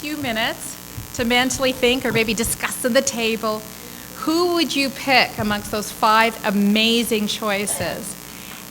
few minutes to mentally think or maybe discuss at the table, who would you pick amongst those 5 amazing choices?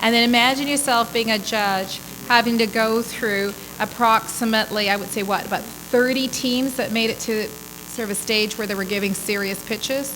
And then imagine yourself being a judge, having to go through approximately, I would say what, about 30 teams that made it to sort of a stage where they were giving serious pitches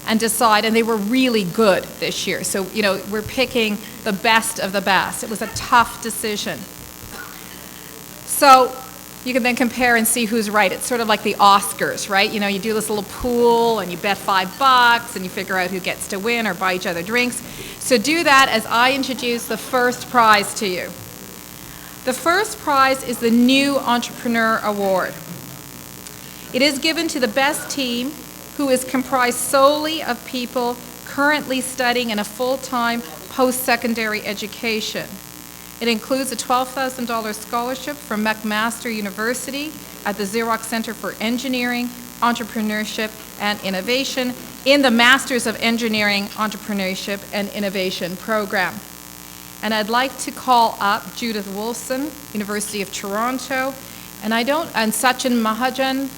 and decide, and they were really good this year. So, you know, we're picking the best of the best. It was a tough decision. So you can then compare and see who's right. It's sort of like the Oscars, right? You know, you do this little pool and you bet $5 and you figure out who gets to win or buy each other drinks. So do that as I introduce the first prize to you. The first prize is the New Entrepreneur Award. It is given to the best team who is comprised solely of people currently studying in a full-time post-secondary education. It includes a $12,000 scholarship from McMaster University at the Xerox Center for Engineering, Entrepreneurship, and Innovation in the Masters of Engineering, Entrepreneurship, and Innovation program. And I'd like to call up Judith Wolfson, University of Toronto, and Sachin Mahajan,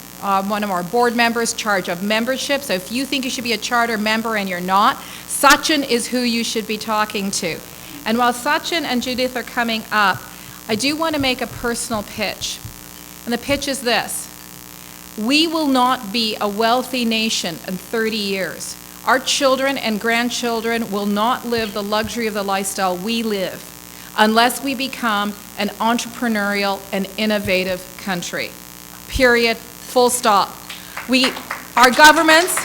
one of our board members, charge of membership. So if you think you should be a charter member and you're not, Sachin is who you should be talking to. And while Sachin and Judith are coming up, I do want to make a personal pitch. And the pitch is this: we will not be a wealthy nation in 30 years. Our children and grandchildren will not live the luxury of the lifestyle we live unless we become an entrepreneurial and innovative country. Period. Full stop. Our governments,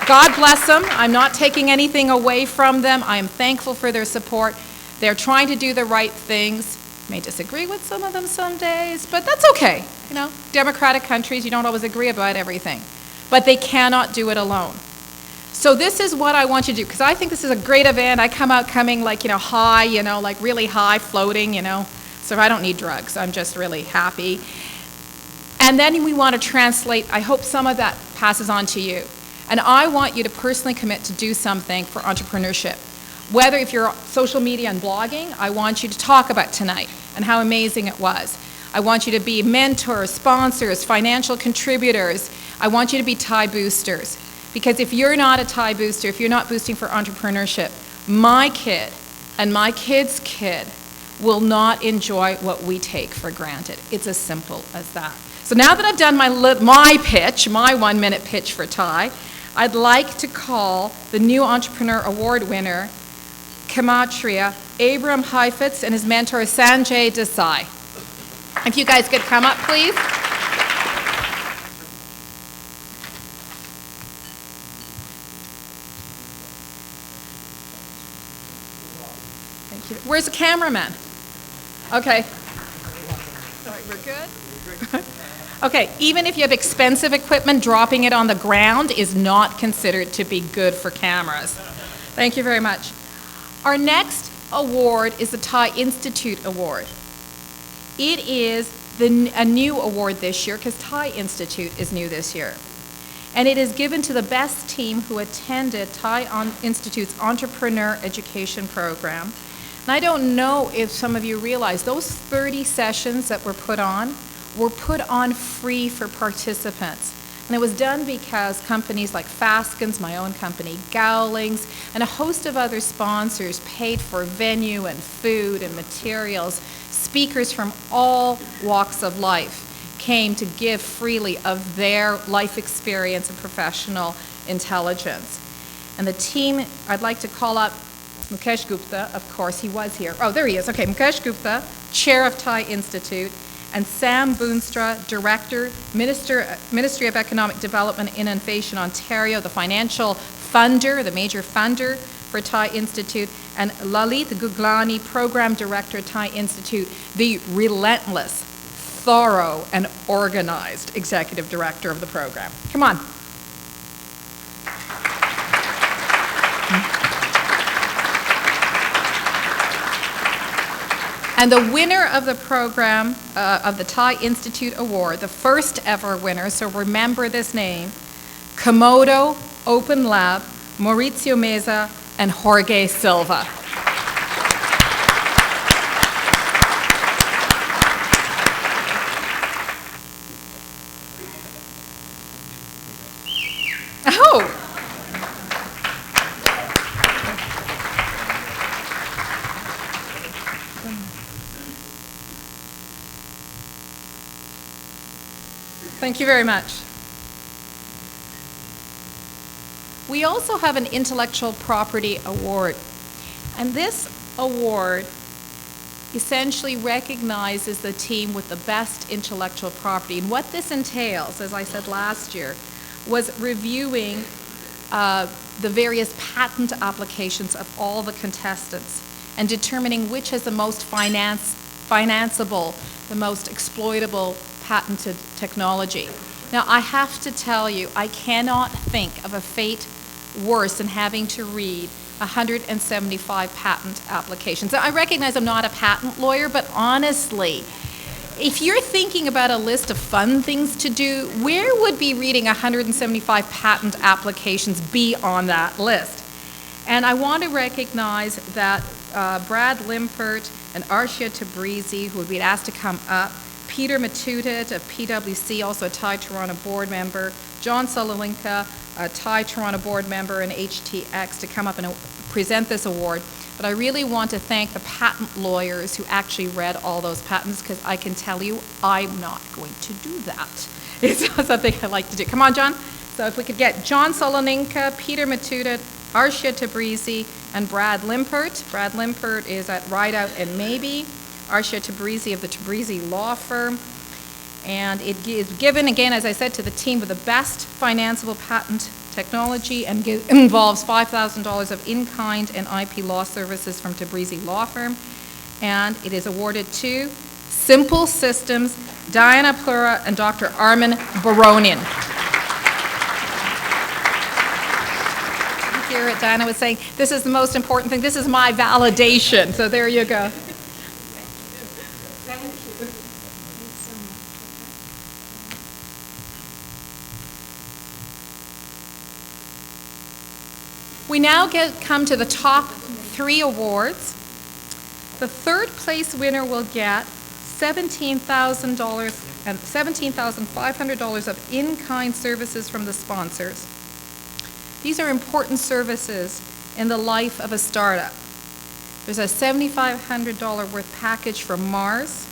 God bless them. I'm not taking anything away from them. I am thankful for their support. They're trying to do the right things. May disagree with some of them some days, but that's okay. You know, democratic countries, you don't always agree about everything. But they cannot do it alone. So this is what I want you to do, because I think this is a great event. I come out coming like, high, like really high, floating, So I don't need drugs. I'm just really happy. And then we want to translate. I hope some of that passes on to you. And I want you to personally commit to do something for entrepreneurship. Whether if you're social media and blogging, I want you to talk about tonight and how amazing it was. I want you to be mentors, sponsors, financial contributors. I want you to be TIE boosters. Because if you're not a TIE booster, if you're not boosting for entrepreneurship, my kid and my kid's kid will not enjoy what we take for granted. It's as simple as that. So now that I've done my pitch, my 1-minute pitch for TIE, I'd like to call the New Entrepreneur Award winner, Kamatria Abram Heifetz, and his mentor, Sanjay Desai. If you guys could come up, please. Thank you. Where's the cameraman? Okay. All right, we're good? Okay, even if you have expensive equipment, dropping it on the ground is not considered to be good for cameras. Thank you very much. Our next award is the TIE Institute Award. It is a new award this year because TIE Institute is new this year. And it is given to the best team who attended TIE Institute's Entrepreneur Education Program. And I don't know if some of you realize those 30 sessions that were put on free for participants. And it was done because companies like Faskins, my own company, Gowlings, and a host of other sponsors paid for venue and food and materials. Speakers from all walks of life came to give freely of their life experience and professional intelligence. And the team, I'd like to call up Mukesh Gupta, of course, he was here. Oh, there he is. Okay, Mukesh Gupta, chair of TIE Institute, and Sam Boonstra, Director, Ministry of Economic Development and Innovation, Ontario, the financial funder, the major funder for TIE Institute, and Lalit Guglani, Program Director, TIE Institute, the relentless, thorough, and organized Executive Director of the program. Come on. And the winner of the program, of the TIE Institute Award, the first ever winner, so remember this name, Komodo Open Lab, Maurizio Meza, and Jorge Silva. Oh, thank you very much. We also have an Intellectual Property Award, and this award essentially recognizes the team with the best intellectual property. And what this entails, as I said last year, was reviewing the various patent applications of all the contestants and determining which is the most financeable, the most exploitable patented technology. Now, I have to tell you, I cannot think of a fate worse than having to read 175 patent applications. I recognize I'm not a patent lawyer, but honestly, if you're thinking about a list of fun things to do, where would be reading 175 patent applications be on that list? And I want to recognize that Brad Limpert and Arshia Tabrizi, who would be asked to come up, Peter Matutit of PwC, also a TI Toronto board member, John Sololinka, a TI Toronto board member, and HTX to come up and present this award. But I really want to thank the patent lawyers who actually read all those patents, because I can tell you I'm not going to do that. It's not something I like to do. Come on, John. So if we could get John Soloninka, Peter Matutit, Arshia Tabrizi, and Brad Limpert. Brad Limpert is at Rideout and Maybe. Arshia Tabrizi of the Tabrizi Law Firm. And it is given, again, as I said, to the team with the best financeable patent technology, and involves $5,000 of in-kind and IP law services from Tabrizi Law Firm. And it is awarded to Simple Systems, Diana Plura and Dr. Armin Baronin. Here, Diana was saying, this is the most important thing. This is my validation. So there you go. Thank you. Thanks so much. We now come to the top 3 awards. The third place winner will get $17,000 and $17,500 of in-kind services from the sponsors. These are important services in the life of a startup. There's a $7,500 worth package from Mars,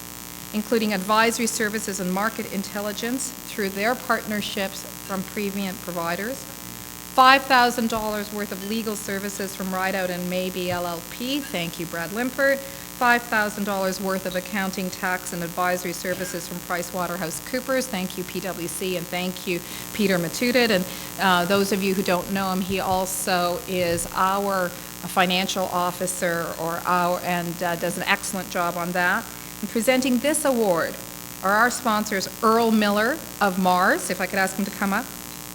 including advisory services and market intelligence through their partnerships from premium providers. $5,000 worth of legal services from Rideout and Maybe LLP. Thank you, Brad Limpert. $5,000 worth of accounting, tax, and advisory services from PricewaterhouseCoopers. Thank you, PwC, and thank you, Peter Matutit. And those of you who don't know him, he also is our financial officer, and does an excellent job on that. And presenting this award are our sponsors, Earl Miller of Mars, if I could ask him to come up,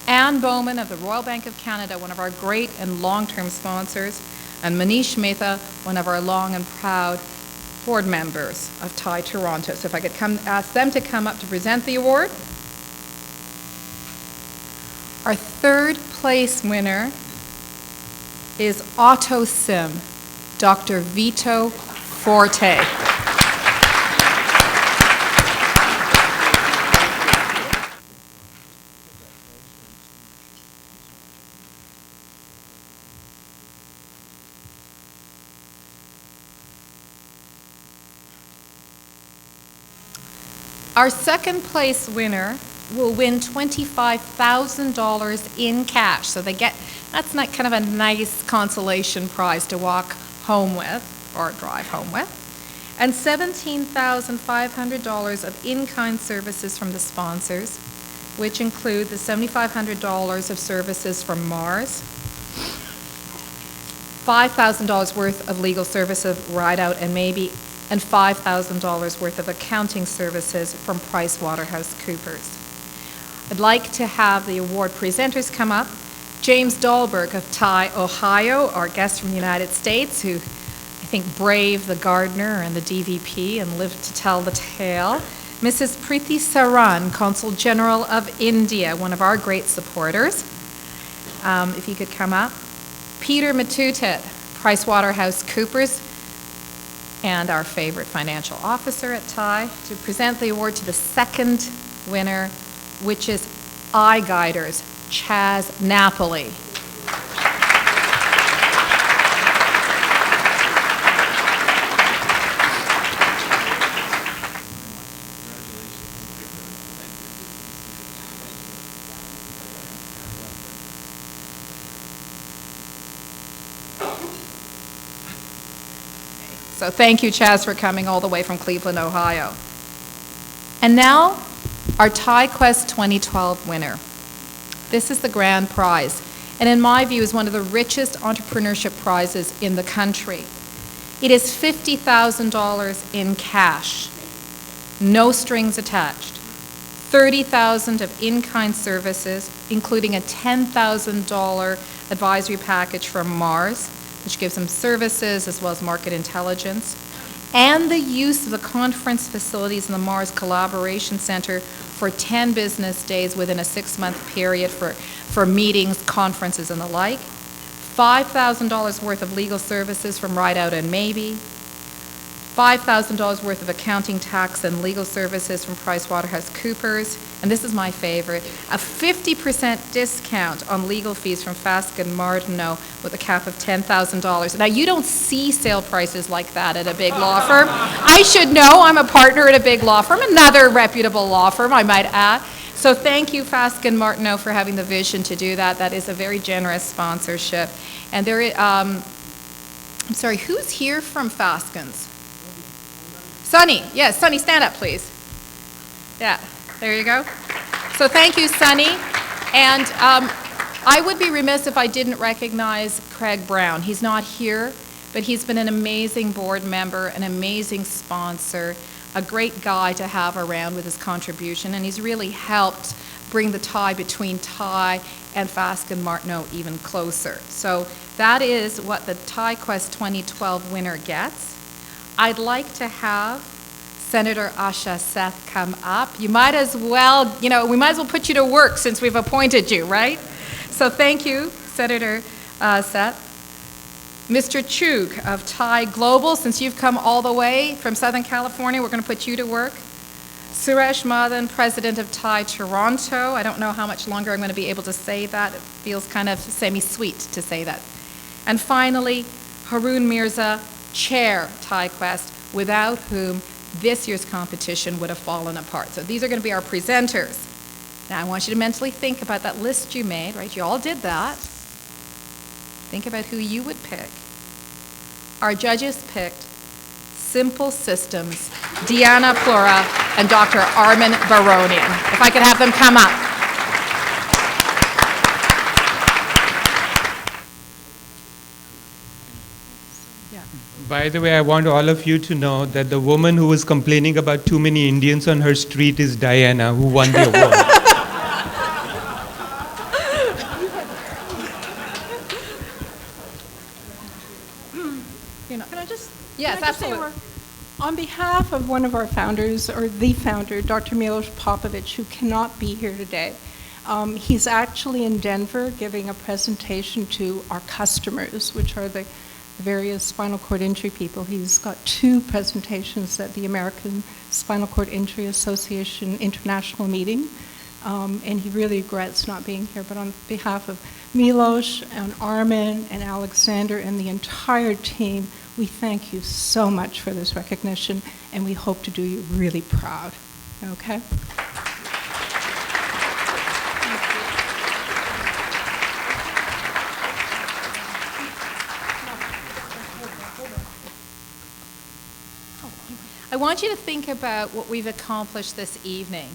Anne Bowman of the Royal Bank of Canada, one of our great and long-term sponsors, and Manish Mehta, one of our long and proud board members of TI Toronto. So if I could ask them to come up to present the award. Our third place winner is AutoSim, Dr. Vito Forte. Our second place winner will win $25,000 in cash. So that's not kind of a nice consolation prize to walk home with or drive home with. And $17,500 of in-kind services from the sponsors, which include the $7,500 of services from Mars, $5,000 worth of legal services of Rideout and Maybe, and $5,000 worth of accounting services from PricewaterhouseCoopers. I'd like to have the award presenters come up. James Dahlberg of TI Ohio, our guest from the United States, who I think braved the Gardner and the DVP and lived to tell the tale. Mrs. Preeti Saran, Consul General of India, one of our great supporters. If you could come up. Peter Matutit, PricewaterhouseCoopers, and our favorite financial officer at TI, to present the award to the second winner, which is iGuiders, Chaz Napoli. So thank you, Chaz, for coming all the way from Cleveland, Ohio. And now, our TiEQuest 2012 winner. This is the grand prize, and in my view is one of the richest entrepreneurship prizes in the country. It is $50,000 in cash, no strings attached, $30,000 of in-kind services, including a $10,000 advisory package from Mars, which gives them services as well as market intelligence, and the use of the conference facilities in the Mars Collaboration Center for 10 business days within a 6-month period for meetings, conferences, and the like. $5,000 worth of legal services from Rideout and Maybe. $5,000 worth of accounting, tax, and legal services from PricewaterhouseCoopers. And this is my favorite, a 50% discount on legal fees from Fasken Martineau with a cap of $10,000. Now, you don't see sale prices like that at a big law firm. I should know, I'm a partner at a big law firm, another reputable law firm, I might add. So thank you, Fasken Martineau, for having the vision to do that. That is a very generous sponsorship. And there, I'm sorry, who's here from Fasken's? Sonny, yes, Sonny, stand up, please. Yeah, there you go. So thank you, Sonny. And I would be remiss if I didn't recognize Craig Brown. He's not here, but he's been an amazing board member, an amazing sponsor, a great guy to have around with his contribution, and he's really helped bring the tie between Ti and Fasken Martineau even closer. So that is what the TiEQuest 2012 winner gets. I'd like to have Senator Asha Seth come up. You might as well, we might as well put you to work since we've appointed you, right? So thank you, Senator Seth. Mr. Chug of Ti Global, since you've come all the way from Southern California, we're going to put you to work. Suresh Madan, President of Ti Toronto. I don't know how much longer I'm going to be able to say that. It feels kind of semi-sweet to say that. And finally, Haroon Mirza, Chair TiEQuest, without whom this year's competition would have fallen apart. So these are going to be our presenters. Now I want you to mentally think about that list you made, right? You all did that. Think about who you would pick. Our judges picked Simple Systems, Diana Plura, and Dr. Armin Baronian. If I could have them come up. By the way, I want all of you to know that the woman who was complaining about too many Indians on her street is Diana, who won the award. Can I just? Yes, can I just say absolutely. on behalf of one of our founders, or the founder, Dr. Milos Popovich, who cannot be here today, he's actually in Denver giving a presentation to our customers, which are the various spinal cord injury people. He's got 2 presentations at the American Spinal Cord Injury Association International meeting, and he really regrets not being here. But on behalf of Milos and Armin and Alexander and the entire team, we thank you so much for this recognition, and we hope to do you really proud. Okay? I want you to think about what we've accomplished this evening.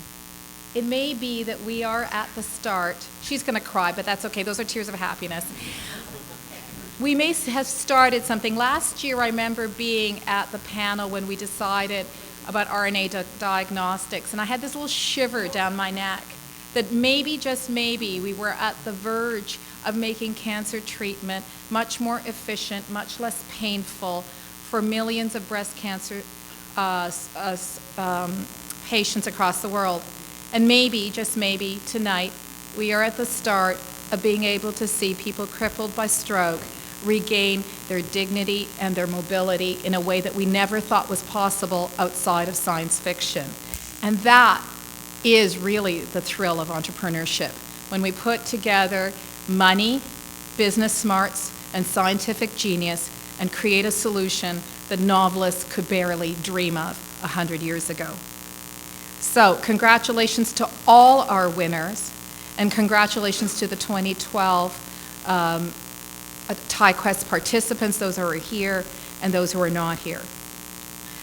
It may be that we are at the start. She's going to cry, but that's okay. Those are tears of happiness. We may have started something. Last year, I remember being at the panel when we decided about RNA diagnostics, and I had this little shiver down my neck that maybe, just maybe, we were at the verge of making cancer treatment much more efficient, much less painful for millions of breast cancer patients across the world. And maybe, just maybe, tonight, we are at the start of being able to see people crippled by stroke regain their dignity and their mobility in a way that we never thought was possible outside of science fiction. And that is really the thrill of entrepreneurship, when we put together money, business smarts, and scientific genius and create a solution that novelists could barely dream of 100 years ago. So congratulations to all our winners, and congratulations to the 2012 TiEQuest participants, those who are here and those who are not here.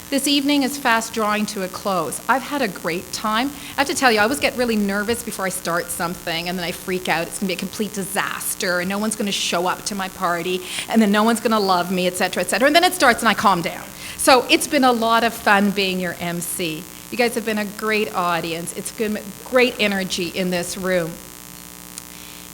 This evening is fast drawing to a close. I've had a great time. I have to tell you, I always get really nervous before I start something, and then I freak out. It's going to be a complete disaster, and no one's going to show up to my party, and then no one's going to love me, et cetera, and then it starts and I calm down. So it's been a lot of fun being your MC. You guys have been a great audience. It's been great energy in this room.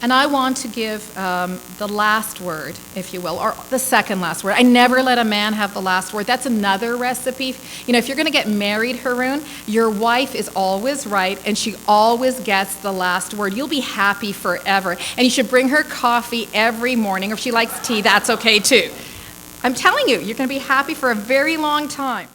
And I want to give the last word, if you will, or the second last word. I never let a man have the last word. That's another recipe. You know, if you're going to get married, Haroon, your wife is always right, and she always gets the last word. You'll be happy forever. And you should bring her coffee every morning. Or if she likes tea, that's okay too. I'm telling you, you're going to be happy for a very long time.